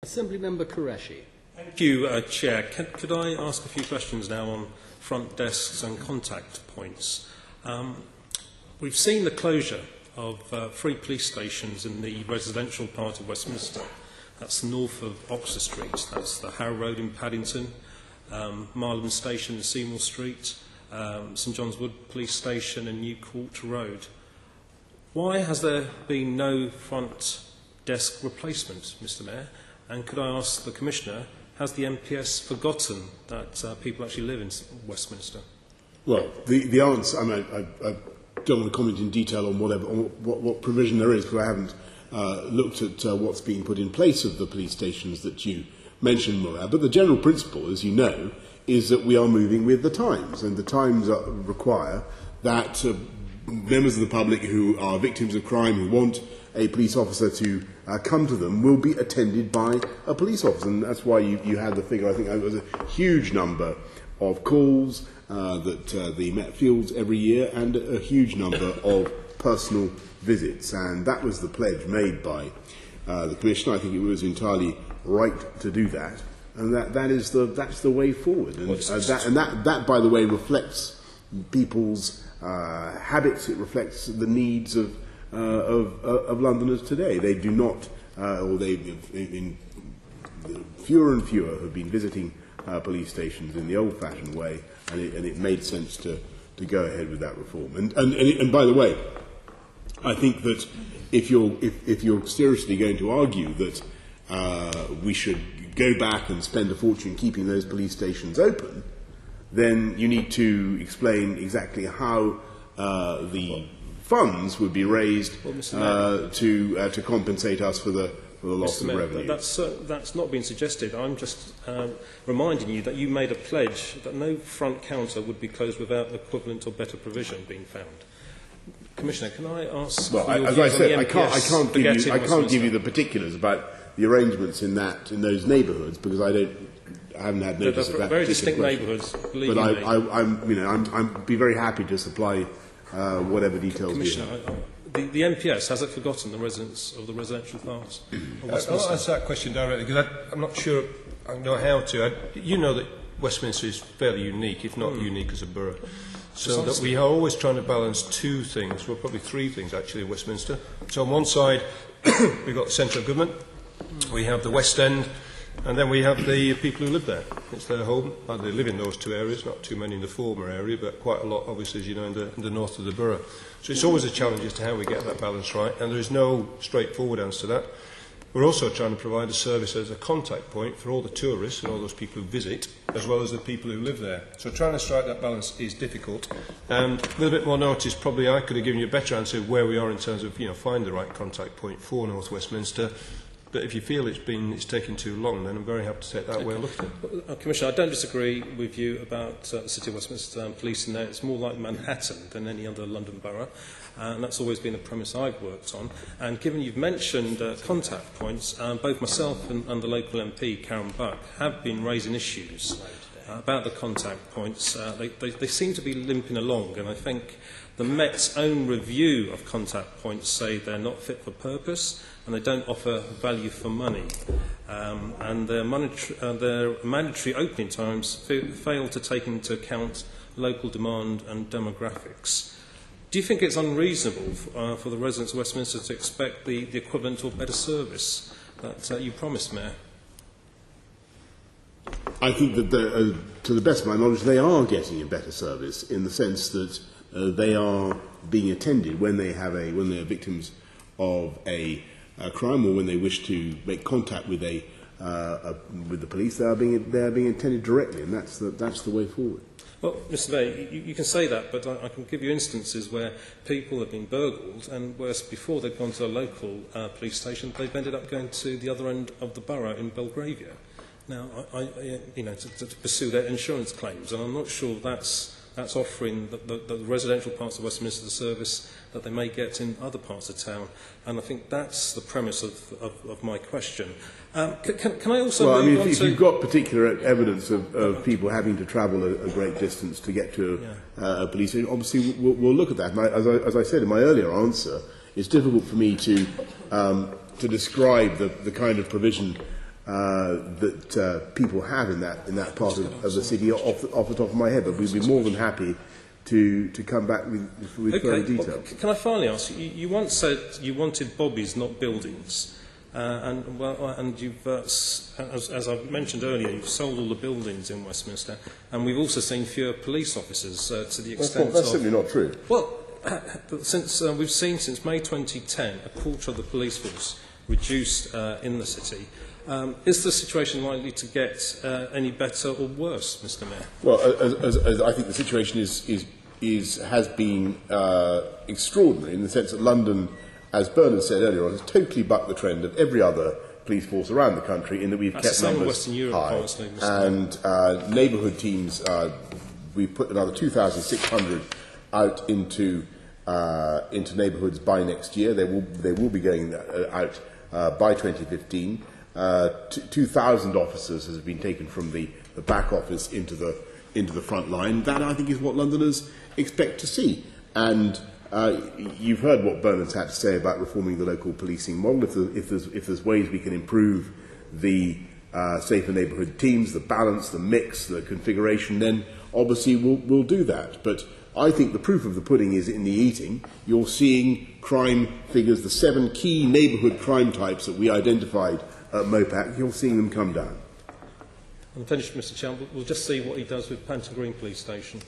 Assembly Member Qureshi. Thank you, Chair. Could I ask a few questions now on front desks and contact points? We've seen the closure of 3 police stations in the residential part of Westminster. That's north of Oxford Street. That's the Harrow Road in Paddington, Marlham Station in Seymour Street, St John's Wood Police Station and New Court Road. Why has there been no front desk replacement, Mr Mayor? And could I ask the Commissioner, has the MPS forgotten that people actually live in Westminster? Well, the answer, I mean, I don't want to comment in detail on what provision there is, because I haven't looked at what's being put in place of the police stations that you mentioned, Murad. But the general principle, as you know, is that we are moving with the times, and the times require that members of the public who are victims of crime, who want a police officer to come to them, will be attended by a police officer. And that's why you had the figure, I think it was a huge number of calls that the Met fields every year, and a huge number of personal visits. And that was the pledge made by the Commissioner. I think it was entirely right to do that. And that's the way forward. And that, by the way, reflects people's habits. It reflects the needs of Londoners today. They do not, fewer and fewer have been visiting police stations in the old-fashioned way, and it made sense to go ahead with that reform. And by the way, I think that if you're seriously going to argue that we should go back and spend a fortune keeping those police stations open, then you need to explain exactly how the funds would be raised to compensate us for the loss of revenue. That's not been suggested. I'm just reminding you that you made a pledge that no front counter would be closed without equivalent or better provision being found. Commissioner, can I ask? Well, as I said, I can't give you the particulars about the arrangements in those neighbourhoods, because I haven't had notice of that. Very distinct neighbourhoods. But I'd be very happy to supply whatever details. Commissioner, the MPS, has it forgotten the residents of the residential parts? I'll answer that question directly, because I'm not sure I know how to. You know that Westminster is fairly unique, if not unique as a borough. So that we are always trying to balance 2 things, well, probably 3 things actually in Westminster. So on one side, we've got the central government, we have the West End, and then we have the people who live there. It's their home. They live in those 2 areas, not too many in the former area, but quite a lot, obviously, as you know, in the north of the borough. So it's always a challenge as to how we get that balance right, and there is no straightforward answer to that. We're also trying to provide a service as a contact point for all the tourists and all those people who visit, as well as the people who live there. So trying to strike that balance is difficult. And with a little bit more notice, probably I could have given you a better answer of where we are in terms of, finding the right contact point for North Westminster. But if you feel it's taken too long, then I'm very happy to take that way of looking at it. Commissioner, I don't disagree with you about the City of Westminster and police in there. It's more like Manhattan than any other London borough, and that's always been a premise I've worked on. And given you've mentioned contact points, both myself and the local MP, Karen Buck, have been raising issues about the contact points. They seem to be limping along, and I think the Met's own review of contact points say they're not fit for purpose and they don't offer value for money. And their mandatory opening times fail to take into account local demand and demographics. Do you think it's unreasonable for the residents of Westminster to expect the equivalent or better service that you promised, Mayor? I think that, to the best of my knowledge, they are getting a better service in the sense that they are being attended when they are victims of a crime, or when they wish to make contact with the police. They are being attended directly, and that's the way forward. Well, Mr Mayor, you can say that, but I can give you instances where people have been burgled, and whereas before they've gone to a local police station, they've ended up going to the other end of the borough in Belgravia. Now, to pursue their insurance claims, and I'm not sure that's offering the residential parts of Westminster the service that they may get in other parts of town, and I think that's the premise of my question. Can I also move on if you've got particular evidence of people having to travel a great distance to get to a police station, obviously we'll look at that. And as I said in my earlier answer, it's difficult for me to describe the kind of provision that people have in that part of the city off the top of my head, but we'd be more than happy to come back with further detail. Well, can I finally ask you once said you wanted bobbies, not buildings. And you've, as I've mentioned earlier, you've sold all the buildings in Westminster, and we've also seen fewer police officers to the extent that's simply not true. Well, we've seen since May 2010 a quarter of the police force reduced in the city. Is the situation likely to get any better or worse, Mr. Mayor? Well, as I think the situation has been extraordinary in the sense that London, as Bernard said earlier on, has totally bucked the trend of every other police force around the country in that we've kept numbers Western Europe, high. honestly, And neighbourhood teams, we've put another 2,600 out into neighbourhoods by next year. They will be going out by 2015. 2,000 officers has been taken from the back office into the front line. That, I think, is what Londoners expect to see. And you've heard what Bernard's had to say about reforming the local policing model. If there's ways we can improve the safer neighbourhood teams, the balance, the mix, the configuration, then obviously we'll do that. But I think the proof of the pudding is in the eating. You're seeing crime figures, the 7 key neighbourhood crime types that we identified at MOPAC, you're seeing them come down. I'm finished, Mr. Chairman. We'll just see what he does with Panton Green Police Station.